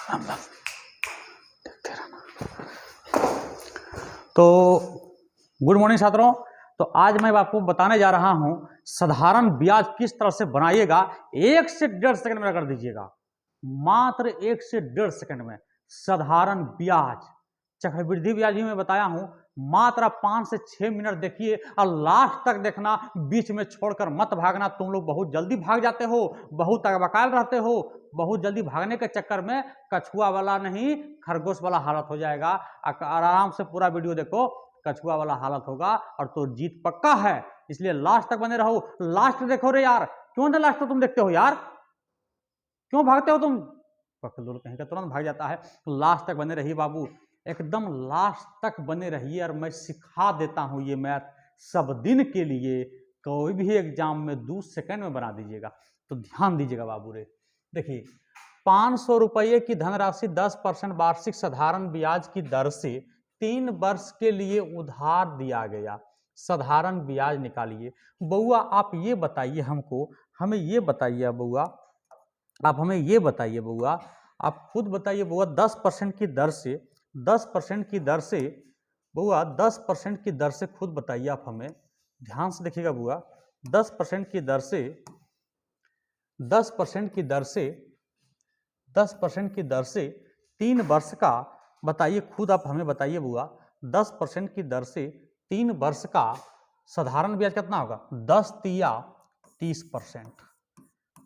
देखते रहना। तो गुड मॉर्निंग छात्रों। तो आज मैं आपको बताने जा रहा हूं साधारण ब्याज किस तरह से बनाइएगा। 1 से 1.5 सेकंड में कर दीजिएगा, मात्र 1 से 1.5 सेकंड में साधारण ब्याज। चक्रवृद्धि ब्याज भी मैं बताया हूं, मात्र 5 से 6 मिनट देखिए और लास्ट तक देखना, बीच में छोड़कर मत भागना। तुम लोग बहुत जल्दी भाग जाते हो, बहुत अकबकाल रहते हो। बहुत जल्दी भागने के चक्कर में कछुआ वाला नहीं खरगोश वाला हालत हो जाएगा। आराम से पूरा वीडियो देखो, कछुआ वाला हालत होगा और तो जीत पक्का है। इसलिए लास्ट तक बने रहो। लास्ट देखो रे यार, क्यों ना लास्ट तक तुम देखते हो यार, क्यों भागते हो तुम? कहीं का तुरंत भाग जाता है। लास्ट तक बने रहिए बाबू, एकदम लास्ट तक बने रहिए और मैं सिखा देता हूं ये मैथ सब दिन के लिए। कोई भी एग्जाम में 2 सेकंड में बना दीजिएगा। तो ध्यान दीजिएगा बाबू रे। देखिए 500 रुपये की धनराशि 10% वार्षिक साधारण ब्याज की दर से 3 वर्ष के लिए उधार दिया गया। साधारण ब्याज निकालिए। बउआ आप ये बताइए हमको, हमें ये बताइए बउआ, आप हमें ये बताइए बउआ, आप खुद बताइए बउआ, 10% की दर से, 10% की दर से बउआ, 10% की दर से खुद बताइए आप हमें। ध्यान से देखिएगा बउआ, 10% की दर से, 10% की दर से, 10% की दर से 3 वर्ष का बताइए, खुद आप हमें बताइए बुआ। 10% की दर से 3 वर्ष का साधारण ब्याज कितना होगा? 10 तिया 30%,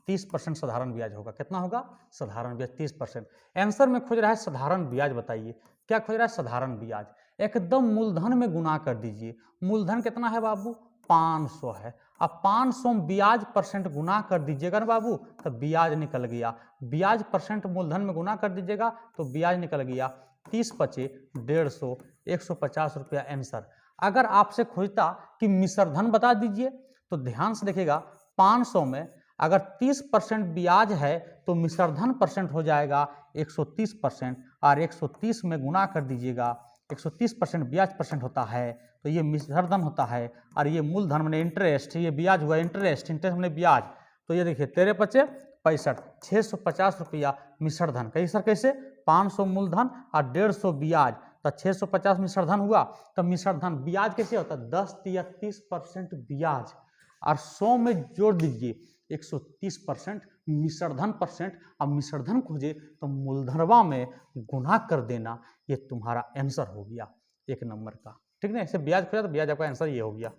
30% साधारण ब्याज होगा। कितना होगा? साधारण ब्याज 30%। आंसर में खोज रहा है साधारण ब्याज, बताइए क्या खोज रहा है? साधारण ब्याज। एकदम मूलधन में गुना कर दीजिए। मूलधन कितना है बाबू? 500 है। अब 500 ब्याज परसेंट गुना कर दीजिएगा ना बाबू, तो ब्याज निकल गया। ब्याज परसेंट मूलधन में गुना कर दीजिएगा तो ब्याज निकल गया। 30 पचे 150, 150 रुपया आंसर। अगर आपसे खोजता कि मिश्रधन बता दीजिए, तो ध्यान से देखिएगा, 500 में अगर 30% ब्याज है तो मिश्रधन परसेंट हो जाएगा 130%, और 130 में गुना कर दीजिएगा। 130% ब्याज परसेंट होता है तो ये मिश्रधन होता है, और ये मूलधन मैंने इंटरेस्ट, ये ब्याज हुआ इंटरेस्ट, इंटरेस्ट मैंने ब्याज। तो ये देखिए 13 पचे 65, 650 रुपया मिश्रधन। कैसे सर कैसे? 500 मूलधन और 150 ब्याज, तो 650 मिश्रधन हुआ। तो मिश्रधन ब्याज कैसे होता है? 10 या 30% ब्याज, और 100 में जोड़ दीजिए 130% मिश्रधन परसेंट। अब मिश्रधन खोजे तो मूलधनवा में गुना कर देना, ये तुम्हारा आंसर हो गया 1 नंबर का। ठीक ना? ऐसे ब्याज खोजा तो ब्याज आपका आंसर ये हो गया,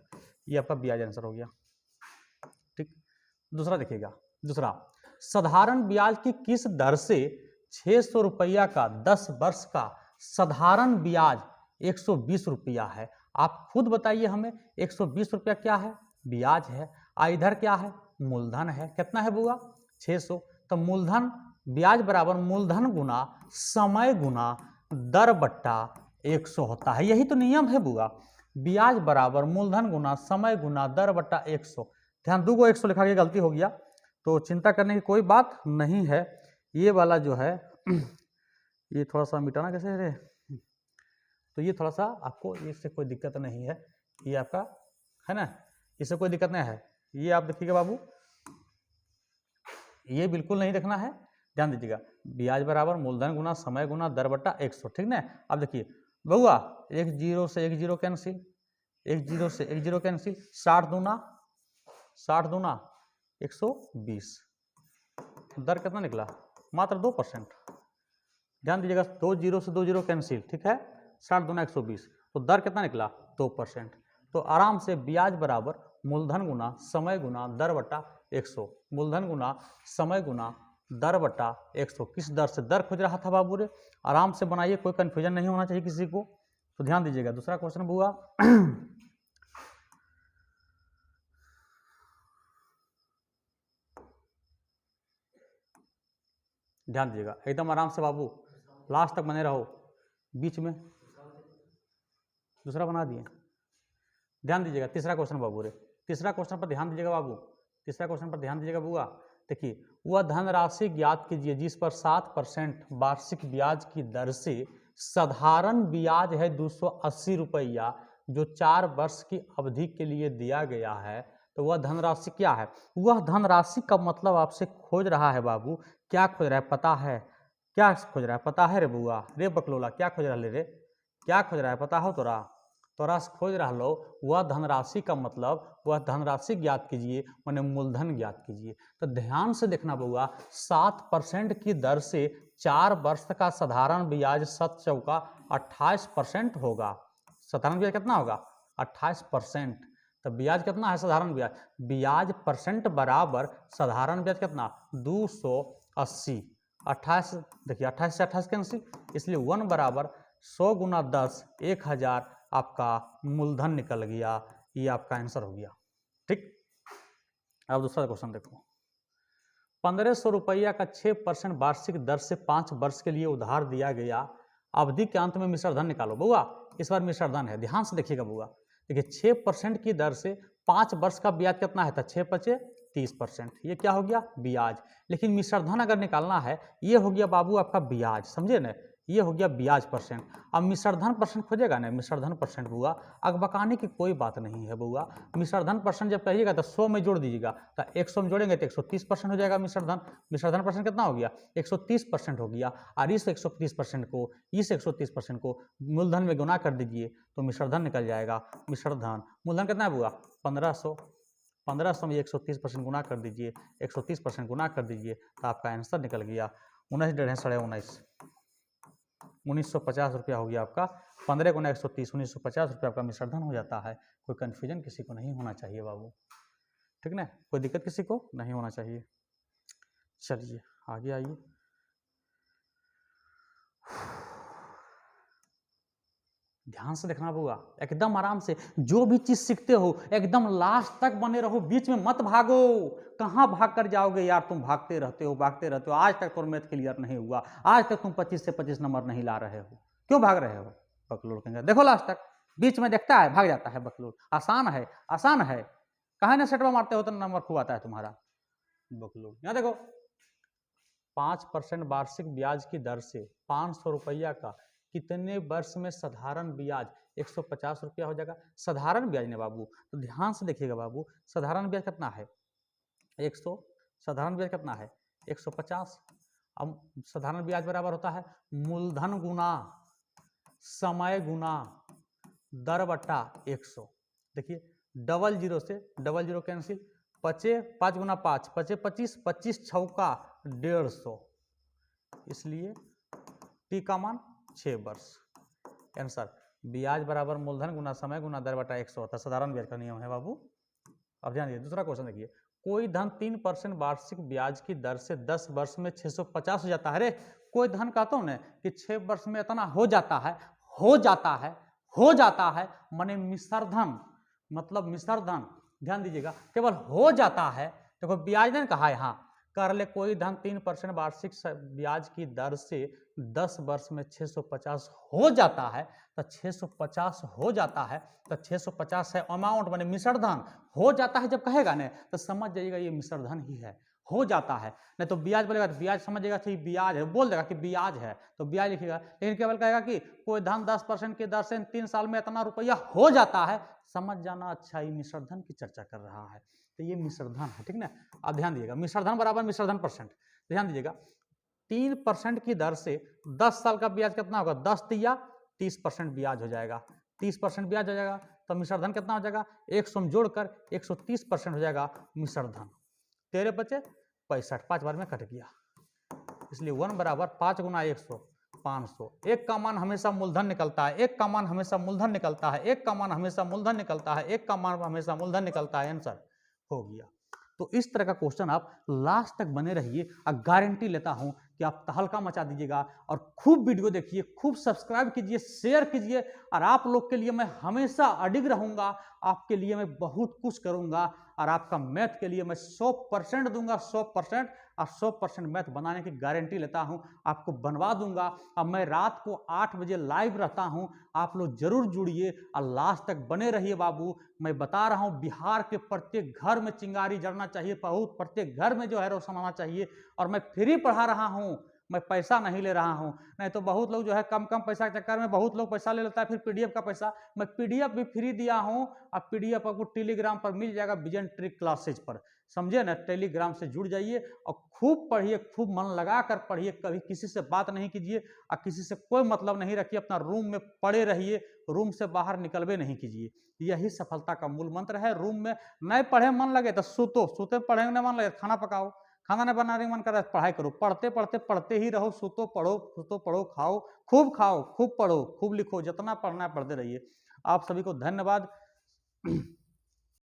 ये आपका ब्याज आंसर हो गया। ठीक। दूसरा देखिएगा, दूसरा, साधारण ब्याज की किस दर से 600 रुपया का 10 वर्ष का साधारण ब्याज 120 रुपया है? आप खुद बताइए हमें, 120 रुपया क्या है? ब्याज है। इधर क्या है? मूलधन है। कितना है बुआ? 600। तो मूलधन ब्याज बराबर मूलधन गुना समय गुना दर बट्टा 100 होता है। यही तो नियम है बुआ। ब्याज बराबर मूलधन गुना समय गुना दर बट्टा 100। ध्यान, 2 को 100 लिखा गया, गलती हो गया, तो चिंता करने की कोई बात नहीं है। ये वाला जो है ये थोड़ा सा मिटाना कैसे है रे? तो ये थोड़ा सा आपको, इससे कोई दिक्कत नहीं है, ये आपका है ना, इससे कोई दिक्कत नहीं है। ये आप देखिएगा बाबू, ये बिल्कुल नहीं देखना है, ध्यान दीजिएगा। ब्याज बराबर मूलधन गुना समय गुना दर बट्टा 100। ठीक ना? अब देखिए बउआ, 1 0 से 1 0 कैंसिल, 1 0 से 1 0 कैंसिल, 60 दूना 120। दर कितना निकला? मात्र 2%। ध्यान दीजिएगा, 2 0 से 2 0 कैंसिल, ठीक है, 60 दूना 120, तो दर कितना निकला? 2%। तो आराम से ब्याज बराबर मूलधन गुना समय गुना दर बट्टा 100, मूलधन गुना समय गुना दर बट्टा 100। किस दर से दर खोज रहा था बाबू रे? आराम से बनाइए, कोई कंफ्यूजन नहीं होना चाहिए किसी को। तो ध्यान दीजिएगा, दूसरा क्वेश्चन बुआ ध्यान दीजिएगा, एकदम आराम से बाबू, लास्ट तक बने रहो। बीच में दूसरा बना दिए। ध्यान दीजिएगा, तीसरा क्वेश्चन बाबू रे, तीसरा क्वेश्चन पर ध्यान दीजिएगा बाबू, तीसरा क्वेश्चन पर ध्यान दीजिएगा बुआ। देखिए, वह धनराशि ज्ञात कीजिए जिस पर 7% वार्षिक ब्याज की दर से साधारण ब्याज है 280 रुपया, जो 4 वर्ष की अवधि के लिए दिया गया है। तो वह धनराशि क्या है? वह धनराशि का मतलब आपसे खोज रहा है बाबू। क्या खोज रहा है? पता है क्या खोज रहा है, पता है रे बुआ, रे बकलोला क्या खोज रहा रे, क्या खोज रहा है, पता हो तोरा, तोरा खोज रहा लो वह धनराशि का मतलब वह धनराशि ज्ञात कीजिए, माने मूलधन ज्ञात कीजिए। तो ध्यान से देखना बुआ, 7% की दर से 4 वर्ष का साधारण ब्याज 7 चौका 28% होगा। साधारण ब्याज कितना होगा, 28%। तो ब्याज कितना है साधारण ब्याज, ब्याज परसेंट बराबर साधारण ब्याज कितना 280, 28 देखिए 28 से 28 कैंसिल, इसलिए 1 बराबर 100 गुना 10 1000 आपका मूलधन निकल गया। ये आपका आंसर हो गया। ठीक, अब दूसरा क्वेश्चन देखो, 1500 रुपया का 6% वार्षिक दर से 5 वर्ष के लिए उधार दिया गया, अवधि के अंत में मिश्रधन निकालो। बुआ इस बार मिश्रधन है, ध्यान से देखिएगा बुआ। देखिए 6% की दर से 5 वर्ष का ब्याज कितना है था, 6 पचे 30%, ये क्या हो गया ब्याज। लेकिन मिश्रधन अगर निकालना है, ये हो गया बाबू आपका ब्याज, समझे ना, ये हो गया ब्याज परसेंट। अब मिश्रधन परसेंट खोजेगा ना, मिश्रधन परसेंट बुआ अगबकाने की कोई बात नहीं है बुआ। मिश्रधन परसेंट जब कहिएगा तो 100 में जोड़ दीजिएगा, तो 100 में जोड़ेंगे तो 130% हो जाएगा मिश्रधन। मिश्रधन परसेंट कितना हो गया 130% हो गया, और इस 130% को इस 130% को मूलधन में गुना कर दीजिए तो मिश्रधन निकल जाएगा। मिश्रधन मूलधन कितना है बुआ 1500, 1500 में 130% गुना कर दीजिए, 130% गुना कर दीजिए तो आपका आंसर निकल गया 19 डेढ़ 19.5 1950 रुपया हो गया आपका। 15 गुना 130 1950 रुपया आपका मिश्रधन हो जाता है। कोई कन्फ्यूजन किसी को नहीं होना चाहिए बाबू, ठीक ना, कोई दिक्कत किसी को नहीं होना चाहिए। चलिए आगे आइए, ध्यान से देखना बुआ, एकदम आराम से, जो भी चीज सीखते हो एकदम लास्ट तक बने रहो, बीच में मत भागो। कहाँ भाग कर जाओगे यार, तुम भागते रहते हो भागते रहते हो, आज तक तुम मैथ क्लियर नहीं हुआ, आज तक तुम 25 से 25 नंबर नहीं ला रहे हो, क्यों भाग रहे हो। बकलोल कहेंगे देखो लास्ट तक, बीच में देखता है भाग जाता है बकलोल। आसान है आसान है, कहा ना सेटवा मारते हो तो नंबर खूब आता है तुम्हारा। बकलोल यहाँ देखो, 5% वार्षिक ब्याज की दर से 500 रुपया का कितने वर्ष में साधारण ब्याज 150 रुपया हो जाएगा। साधारण ब्याज ने बाबू, तो ध्यान से देखिएगा बाबू, साधारण ब्याज कितना है 100, साधारण ब्याज कितना है 150। अब साधारण ब्याज बराबर होता है मूलधन गुना समय गुना दर बट्टा 100। देखिए डबल जीरो से डबल जीरो कैंसिल, 5 गुना 5 पचे 25, 25 छौका 150, इसलिए टी का मान 6 वर्ष। आंसर ब्याज बराबर मूलधन गुना समय गुना दर बटा 100 होता है, साधारण ब्याज का नियम है बाबू। अब ध्यान दीजिए, दूसरा क्वेश्चन देखिए, कोई धन 3% वार्षिक ब्याज की दर से 10 वर्ष में 650 हो जाता है। रे कोई धन कहता हूं ना कि 6 वर्ष में इतना हो जाता है, हो जाता है, हो जाता है, माने मिश्रधन, मतलब मिश्रधन, ध्यान दीजिएगा, केवल हो जाता है। देखो ब्याज ने कहा यहाँ, कर ले कोई धन 3% वार्षिक ब्याज की दर से 10 वर्ष में 650 हो जाता है, तो 650 हो जाता है, तो 650 है अमाउंट, माने मिश्रधन हो जाता है। जब कहेगा ना तो समझ जाइएगा ये मिश्रधन ही है, हो जाता है। नहीं तो ब्याज बोलेगा तो ब्याज समझ जाएगा कि ब्याज है, बोल देगा कि ब्याज है तो ब्याज लिखेगा। लेकिन केवल कहेगा कि कोई धन 10% की दर से 3 साल में इतना रुपया हो जाता है, समझ जाना अच्छा ये मिश्रधन की चर्चा कर रहा है, तो ये मिश्रधन है, ठीक ना। अब ध्यान दीजिएगा, मिश्रधन बराबर मिश्रधन परसेंट, ध्यान दीजिएगा 3% की दर से 10 साल का ब्याज कितना होगा, 10 तिया 30% ब्याज हो जाएगा, 30% ब्याज हो जाएगा, तो मिश्रधन कितना हो जाएगा 100 में जोड़कर 130% हो जाएगा मिश्रधन। 13 बचे 65, 5 बार में कट गया, इसलिए 1 बराबर 5 गुना 100 500। एक का मान हमेशा मूलधन निकलता है, एक का मान हमेशा मूलधन निकलता है, एक का मान हमेशा मूलधन निकलता है, एक का मान हमेशा मूलधन निकलता है, आंसर हो गया। तो इस तरह का क्वेश्चन आप लास्ट तक बने रहिए, और गारंटी लेता हूं कि आप तहलका मचा दीजिएगा। और खूब वीडियो देखिए, खूब सब्सक्राइब कीजिए, शेयर कीजिए, और आप लोग के लिए मैं हमेशा अडिग रहूंगा, आपके लिए मैं बहुत कुछ करूंगा, और आपका मैथ के लिए मैं 100% दूंगा, 100%, और 100% मैथ बनाने की गारंटी लेता हूं, आपको बनवा दूंगा। अब मैं रात को 8 बजे लाइव रहता हूं, आप लोग जरूर जुड़िए और लास्ट तक बने रहिए बाबू। मैं बता रहा हूं बिहार के प्रत्येक घर में चिंगारी जड़ना चाहिए, बहुत प्रत्येक घर में जो है रोशन आना चाहिए, और मैं फ्री पढ़ा रहा हूं। मैं पैसा नहीं ले रहा हूं। नहीं तो बहुत लोग जो है कम कम पैसा के चक्कर में बहुत लोग पैसा ले लेता है, फिर पीडीएफ का पैसा। मैं पीडीएफ भी फ्री दिया हूं, अब पीडीएफ आपको टेलीग्राम पर मिल जाएगा, विजन ट्रिक क्लासेज पर, समझे ना। टेलीग्राम से जुड़ जाइए और खूब पढ़िए, खूब मन लगा कर पढ़िए, कभी किसी से बात नहीं कीजिए और किसी से कोई मतलब नहीं रखिए, अपना रूम में पड़े रहिए, रूम से बाहर निकलवे नहीं कीजिए। यही सफलता का मूल मंत्र है। रूम में नहीं पढ़े मन लगे तो सूतो, सूते पढ़े नहीं मन लगे खाना पकाओ, खाना नहीं बनाने मन कर पढ़ाई करो, पढ़ते पढ़ते पढ़ते ही रहो, सूतो पढ़ो, खाओ, खूब पढ़ो, खूब लिखो, जितना पढ़ना है पढ़ते रहिए। आप सभी को धन्यवाद।